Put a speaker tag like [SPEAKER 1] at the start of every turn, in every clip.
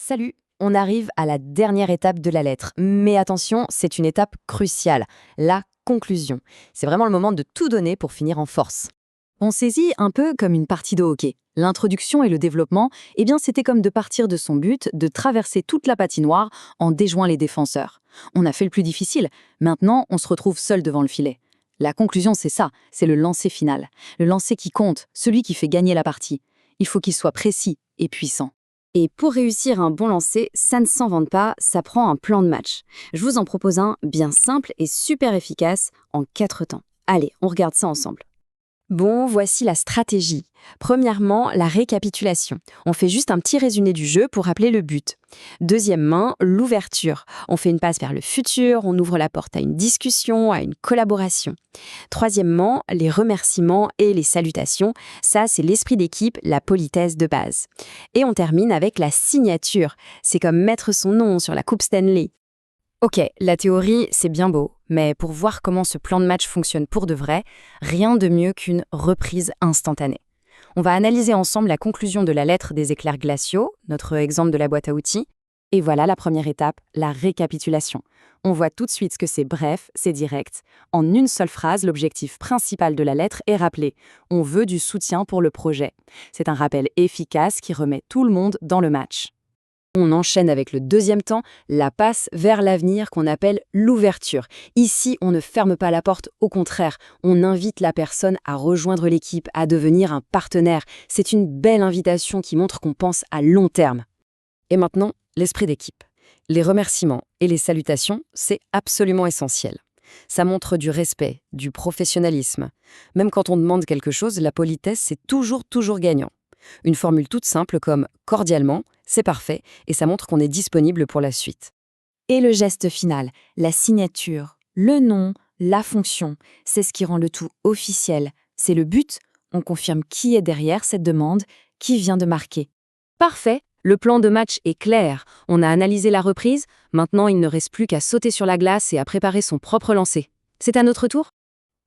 [SPEAKER 1] Salut, on arrive à la dernière étape de la lettre. Mais attention, c'est une étape cruciale, la conclusion. C'est vraiment le moment de tout donner pour finir en force.
[SPEAKER 2] On saisit un peu comme une partie de hockey. L'introduction et le développement, c'était comme de partir de son but, de traverser toute la patinoire en déjouant les défenseurs. On a fait le plus difficile. Maintenant, on se retrouve seul devant le filet. La conclusion, c'est ça, c'est le lancer final. Le lancer qui compte, celui qui fait gagner la partie. Il faut qu'il soit précis et puissant.
[SPEAKER 3] Et pour réussir un bon lancer, ça ne s'invente pas, ça prend un plan de match. Je vous en propose un bien simple et super efficace en 4 temps. Allez, on regarde ça ensemble.
[SPEAKER 1] Bon, voici la stratégie. Premièrement, la récapitulation. On fait juste un petit résumé du jeu pour rappeler le but. Deuxièmement, l'ouverture. On fait une passe vers le futur, on ouvre la porte à une discussion, à une collaboration. Troisièmement, les remerciements et les salutations. Ça, c'est l'esprit d'équipe, la politesse de base. Et on termine avec la signature. C'est comme mettre son nom sur la coupe Stanley. Ok, la théorie, c'est bien beau, mais pour voir comment ce plan de match fonctionne pour de vrai, rien de mieux qu'une reprise instantanée. On va analyser ensemble la conclusion de la lettre des éclairs glaciaux, notre exemple de la boîte à outils, et voilà la première étape, la récapitulation. On voit tout de suite que c'est bref, c'est direct. En une seule phrase, l'objectif principal de la lettre est rappelé. On veut du soutien pour le projet. C'est un rappel efficace qui remet tout le monde dans le match. On enchaîne avec le deuxième temps, la passe vers l'avenir qu'on appelle l'ouverture. Ici, on ne ferme pas la porte, au contraire, on invite la personne à rejoindre l'équipe, à devenir un partenaire. C'est une belle invitation qui montre qu'on pense à long terme. Et maintenant, l'esprit d'équipe. Les remerciements et les salutations, c'est absolument essentiel. Ça montre du respect, du professionnalisme. Même quand on demande quelque chose, la politesse, c'est toujours gagnant. Une formule toute simple comme « cordialement », c'est parfait et ça montre qu'on est disponible pour la suite.
[SPEAKER 2] Et le geste final, la signature, le nom, la fonction, c'est ce qui rend le tout officiel. C'est le but, on confirme qui est derrière cette demande, qui vient de marquer.
[SPEAKER 1] Parfait, le plan de match est clair. On a analysé la reprise, maintenant il ne reste plus qu'à sauter sur la glace et à préparer son propre lancer. C'est à notre tour ?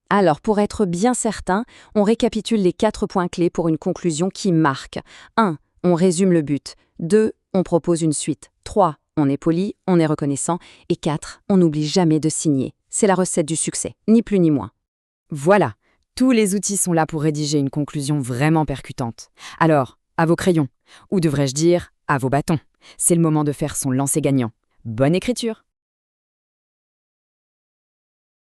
[SPEAKER 1] Alors, pour être bien certain, on récapitule les 4 points clés pour une conclusion qui marque. 1. On résume le but. 2. On propose une suite. 3. On est poli, on est reconnaissant. Et 4. On n'oublie jamais de signer. C'est la recette du succès, ni plus ni moins. Voilà, tous les outils sont là pour rédiger une conclusion vraiment percutante. Alors, à vos crayons, ou devrais-je dire, à vos bâtons. C'est le moment de faire son lancer gagnant. Bonne écriture!